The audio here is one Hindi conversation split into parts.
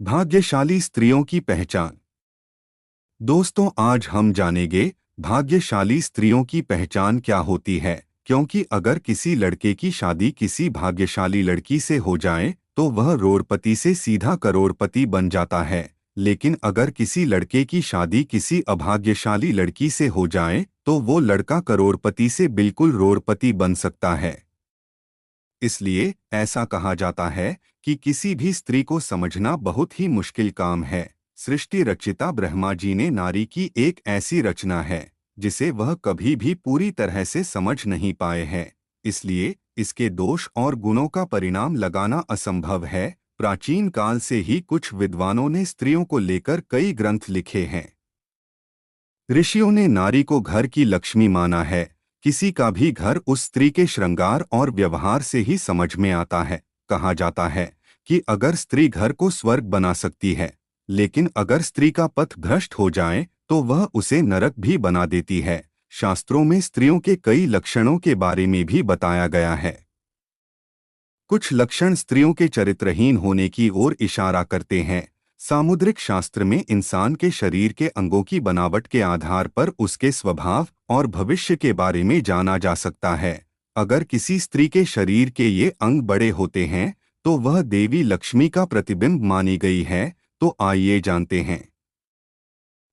भाग्यशाली स्त्रियों की पहचान। दोस्तों, आज हम जानेंगे भाग्यशाली स्त्रियों की पहचान क्या होती है। क्योंकि अगर किसी लड़के की शादी किसी भाग्यशाली लड़की से हो जाए तो वह रोड़पति से सीधा करोड़पति बन जाता है। लेकिन अगर किसी लड़के की शादी किसी अभाग्यशाली लड़की से हो जाए तो वो लड़का करोड़पति से बिल्कुल रोड़पति बन सकता है। इसलिए ऐसा कहा जाता है कि किसी भी स्त्री को समझना बहुत ही मुश्किल काम है। सृष्टि रचिता ब्रह्मा जी ने नारी की एक ऐसी रचना है जिसे वह कभी भी पूरी तरह से समझ नहीं पाए हैं। इसलिए इसके दोष और गुणों का परिणाम लगाना असंभव है। प्राचीन काल से ही कुछ विद्वानों ने स्त्रियों को लेकर कई ग्रंथ लिखे हैं। ऋषियों ने नारी को घर की लक्ष्मी माना है। किसी का भी घर उस स्त्री के श्रृंगार और व्यवहार से ही समझ में आता है। कहा जाता है कि अगर स्त्री घर को स्वर्ग बना सकती है, लेकिन अगर स्त्री का पथ भ्रष्ट हो जाए तो वह उसे नरक भी बना देती है। शास्त्रों में स्त्रियों के कई लक्षणों के बारे में भी बताया गया है। कुछ लक्षण स्त्रियों के चरित्रहीन होने की ओर इशारा करते हैं। सामुद्रिक शास्त्र में इंसान के शरीर के अंगों की बनावट के आधार पर उसके स्वभाव और भविष्य के बारे में जाना जा सकता है। अगर किसी स्त्री के शरीर के ये अंग बड़े होते हैं तो वह देवी लक्ष्मी का प्रतिबिंब मानी गई है। तो आइए जानते हैं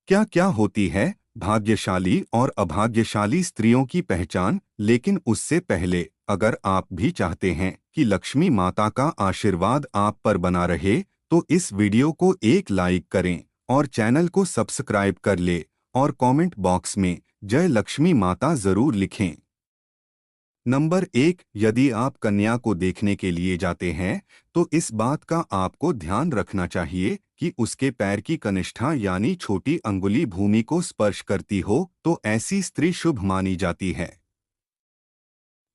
क्या क्या होती है भाग्यशाली और अभाग्यशाली स्त्रियों की पहचान। लेकिन उससे पहले, अगर आप भी चाहते हैं कि लक्ष्मी माता का आशीर्वाद आप पर बना रहे तो इस वीडियो को एक लाइक करें और चैनल को सब्सक्राइब कर ले और कमेंट बॉक्स में जय लक्ष्मी माता जरूर लिखें। नंबर 1, यदि आप कन्या को देखने के लिए जाते हैं तो इस बात का आपको ध्यान रखना चाहिए कि उसके पैर की कनिष्ठा यानी छोटी अंगुली भूमि को स्पर्श करती हो तो ऐसी स्त्री शुभ मानी जाती है।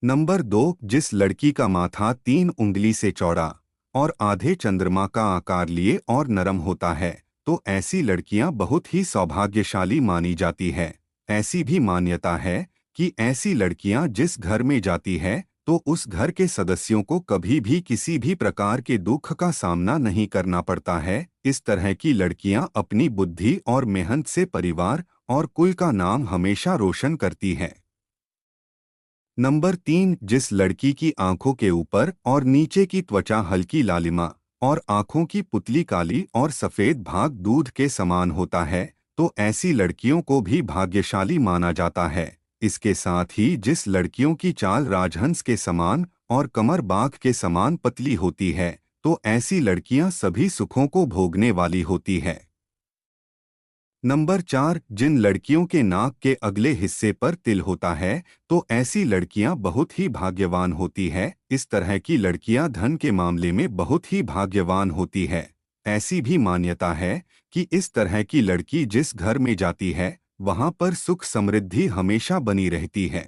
नंबर 2, जिस लड़की का माथा 3 उंगली से चौड़ा और आधे चंद्रमा का आकार लिए और नरम होता है तो ऐसी लड़कियां बहुत ही सौभाग्यशाली मानी जाती है। ऐसी भी मान्यता है कि ऐसी लड़कियां जिस घर में जाती है तो उस घर के सदस्यों को कभी भी किसी भी प्रकार के दुख का सामना नहीं करना पड़ता है। इस तरह की लड़कियां अपनी बुद्धि और मेहनत से परिवार और कुल का नाम हमेशा रोशन करती हैं। नंबर 3, जिस लड़की की आंखों के ऊपर और नीचे की त्वचा हल्की लालिमा और आंखों की पुतली काली और सफेद भाग दूध के समान होता है तो ऐसी लड़कियों को भी भाग्यशाली माना जाता है। इसके साथ ही जिस लड़कियों की चाल राजहंस के समान और कमर बाघ के समान पतली होती है तो ऐसी लड़कियां सभी सुखों को भोगने वाली होती है। नंबर 4, जिन लड़कियों के नाक के अगले हिस्से पर तिल होता है तो ऐसी लड़कियां बहुत ही भाग्यवान होती है। इस तरह की लड़कियां धन के मामले में बहुत ही भाग्यवान होती है। ऐसी भी मान्यता है कि इस तरह की लड़की जिस घर में जाती है वहां पर सुख समृद्धि हमेशा बनी रहती है।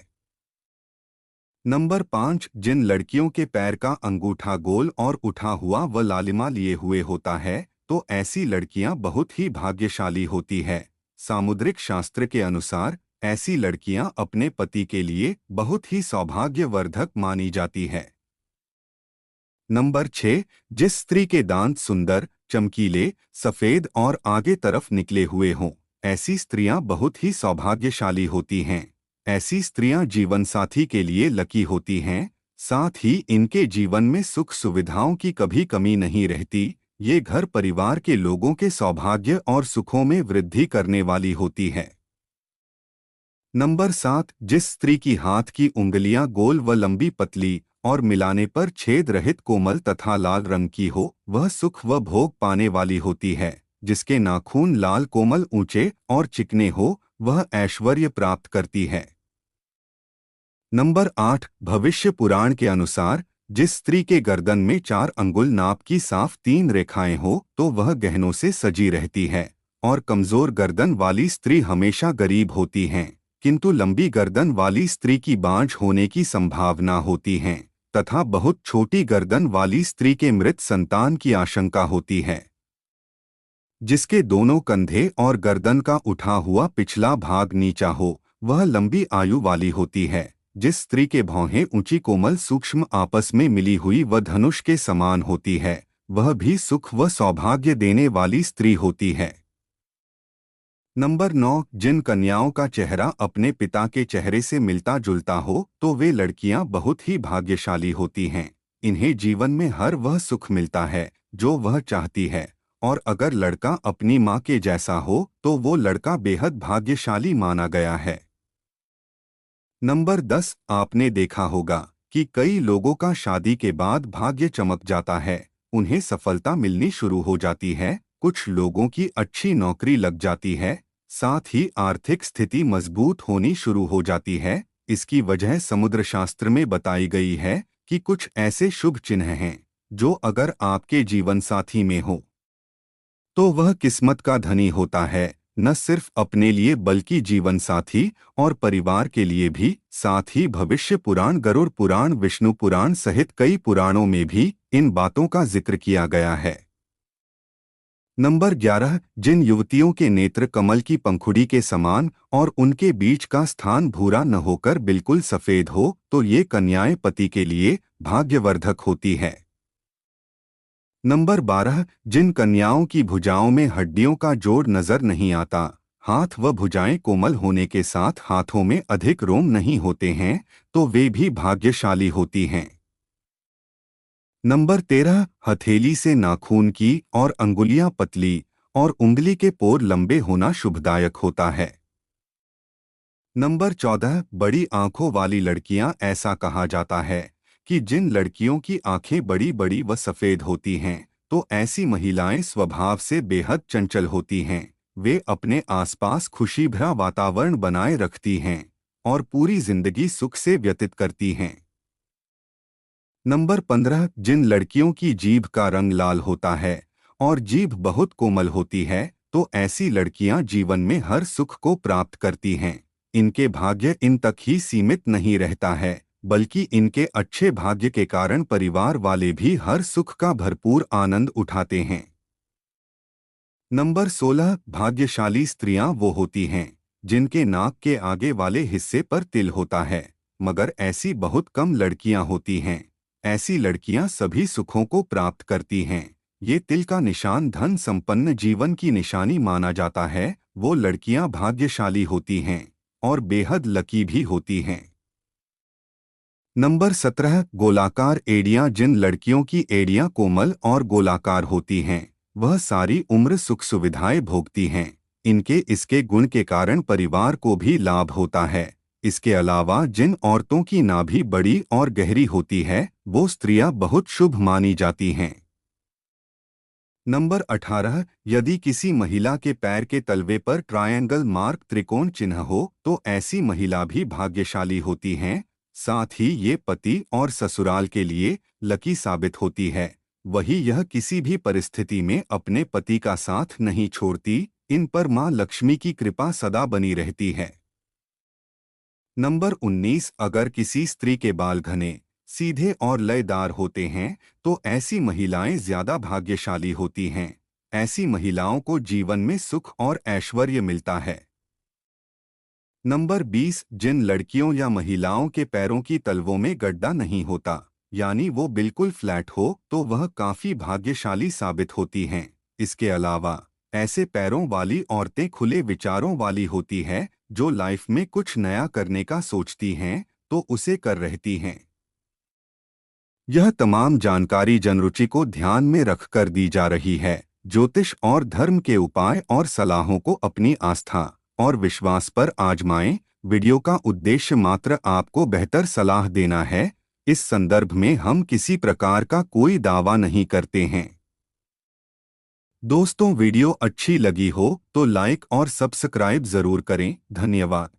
नंबर 5, जिन लड़कियों के पैर का अंगूठा गोल और उठा हुआ व लालिमा लिए हुए होता है तो ऐसी लड़कियां बहुत ही भाग्यशाली होती है। सामुद्रिक शास्त्र के अनुसार ऐसी लड़कियां अपने पति के लिए बहुत ही सौभाग्यवर्धक मानी जाती है। नंबर 6, जिस स्त्री के दांत सुंदर, चमकीले, सफेद और आगे तरफ निकले हुए हों ऐसी स्त्रियां बहुत ही सौभाग्यशाली होती हैं। ऐसी स्त्रियां जीवन साथी के लिए लकी होती हैं। साथ ही इनके जीवन में सुख सुविधाओं की कभी कमी नहीं रहती। ये घर परिवार के लोगों के सौभाग्य और सुखों में वृद्धि करने वाली होती है। नंबर 7, जिस स्त्री की हाथ की उंगलियां गोल व लंबी पतली और मिलाने पर छेद रहित कोमल तथा लाल रंग की हो वह सुख व भोग पाने वाली होती है। जिसके नाखून लाल कोमल ऊंचे और चिकने हो वह ऐश्वर्य प्राप्त करती है। नंबर 8, भविष्य पुराण के अनुसार जिस स्त्री के गर्दन में 4 अंगुल नाप की साफ 3 रेखाएं हो तो वह गहनों से सजी रहती है। और कमजोर गर्दन वाली स्त्री हमेशा गरीब होती हैं, किंतु लंबी गर्दन वाली स्त्री की बांझ होने की संभावना होती है तथा बहुत छोटी गर्दन वाली स्त्री के मृत संतान की आशंका होती है। जिसके दोनों कंधे और गर्दन का उठा हुआ पिछला भाग नीचा हो वह लंबी आयु वाली होती है। जिस स्त्री के भौहें ऊंची कोमल सूक्ष्म आपस में मिली हुई व धनुष के समान होती है वह भी सुख व सौभाग्य देने वाली स्त्री होती है। नंबर 9, जिन कन्याओं का चेहरा अपने पिता के चेहरे से मिलता जुलता हो तो वे लड़कियां बहुत ही भाग्यशाली होती हैं। इन्हें जीवन में हर वह सुख मिलता है जो वह चाहती है, और अगर लड़का अपनी माँ के जैसा हो तो वो लड़का बेहद भाग्यशाली माना गया है। नंबर 10, आपने देखा होगा कि कई लोगों का शादी के बाद भाग्य चमक जाता है, उन्हें सफलता मिलनी शुरू हो जाती है, कुछ लोगों की अच्छी नौकरी लग जाती है, साथ ही आर्थिक स्थिति मजबूत होनी शुरू हो जाती है। इसकी वजह समुद्र शास्त्र में बताई गई है कि कुछ ऐसे शुभ चिन्ह हैं जो अगर आपके जीवन साथी में हो तो वह किस्मत का धनी होता है, न सिर्फ अपने लिए बल्कि जीवन साथी और परिवार के लिए भी। साथ ही भविष्य पुराण, गरुड़ पुराण, विष्णु पुराण सहित कई पुराणों में भी इन बातों का जिक्र किया गया है। नंबर 11, जिन युवतियों के नेत्र कमल की पंखुड़ी के समान और उनके बीच का स्थान भूरा न होकर बिल्कुल सफेद हो तो ये कन्याएं पति के लिए भाग्यवर्धक होती है। नंबर 12, जिन कन्याओं की भुजाओं में हड्डियों का जोड़ नजर नहीं आता, हाथ व भुजाएं कोमल होने के साथ हाथों में अधिक रोम नहीं होते हैं, तो वे भी भाग्यशाली होती हैं। नंबर 13, हथेली से नाखून की और अंगुलियां पतली और उंगली के पोर लंबे होना शुभदायक होता है। नंबर 14, बड़ी आंखों वाली लड़कियां, ऐसा कहा जाता है कि जिन लड़कियों की आंखें बड़ी बड़ी व सफ़ेद होती हैं तो ऐसी महिलाएं स्वभाव से बेहद चंचल होती हैं। वे अपने आसपास खुशी भरा वातावरण बनाए रखती हैं और पूरी जिंदगी सुख से व्यतीत करती हैं। नंबर 15, जिन लड़कियों की जीभ का रंग लाल होता है और जीभ बहुत कोमल होती है तो ऐसी लड़कियां जीवन में हर सुख को प्राप्त करती हैं। इनके भाग्य इन तक ही सीमित नहीं रहता है, बल्कि इनके अच्छे भाग्य के कारण परिवार वाले भी हर सुख का भरपूर आनंद उठाते हैं। नंबर 16, भाग्यशाली स्त्रियां वो होती हैं जिनके नाक के आगे वाले हिस्से पर तिल होता है, मगर ऐसी बहुत कम लड़कियां होती हैं। ऐसी लड़कियां सभी सुखों को प्राप्त करती हैं। ये तिल का निशान धन संपन्न जीवन की निशानी माना जाता है। वो लड़कियां भाग्यशाली होती हैं और बेहद लकी भी होती हैं। नंबर 17, गोलाकार एड़ियां, जिन लड़कियों की एड़ियां कोमल और गोलाकार होती हैं वह सारी उम्र सुख सुविधाएं भोगती हैं। इनके इसके गुण के कारण परिवार को भी लाभ होता है। इसके अलावा जिन औरतों की नाभि बड़ी और गहरी होती है वो स्त्रियां बहुत शुभ मानी जाती हैं। नंबर 18, यदि किसी महिला के पैर के तलवे पर ट्रायंगल मार्क, त्रिकोण चिन्ह हो तो ऐसी महिला भी भाग्यशाली होती हैं। साथ ही ये पति और ससुराल के लिए लकी साबित होती है। वही यह किसी भी परिस्थिति में अपने पति का साथ नहीं छोड़ती। इन पर मां लक्ष्मी की कृपा सदा बनी रहती है। नंबर 19, अगर किसी स्त्री के बाल घने, सीधे और लयदार होते हैं तो ऐसी महिलाएं ज्यादा भाग्यशाली होती हैं। ऐसी महिलाओं को जीवन में सुख और ऐश्वर्य मिलता है। नंबर 20, जिन लड़कियों या महिलाओं के पैरों की तलवों में गड्ढा नहीं होता, यानी वो बिल्कुल फ्लैट हो, तो वह काफी भाग्यशाली साबित होती हैं। इसके अलावा ऐसे पैरों वाली औरतें खुले विचारों वाली होती है, जो लाइफ में कुछ नया करने का सोचती हैं तो उसे कर रहती हैं। यह तमाम जानकारी जनरुचि को ध्यान में रखकर दी जा रही है। ज्योतिष और धर्म के उपाय और सलाहों को अपनी आस्था और विश्वास पर आजमाएं। वीडियो का उद्देश्य मात्र आपको बेहतर सलाह देना है। इस संदर्भ में हम किसी प्रकार का कोई दावा नहीं करते हैं। दोस्तों, वीडियो अच्छी लगी हो तो लाइक और सब्सक्राइब जरूर करें। धन्यवाद।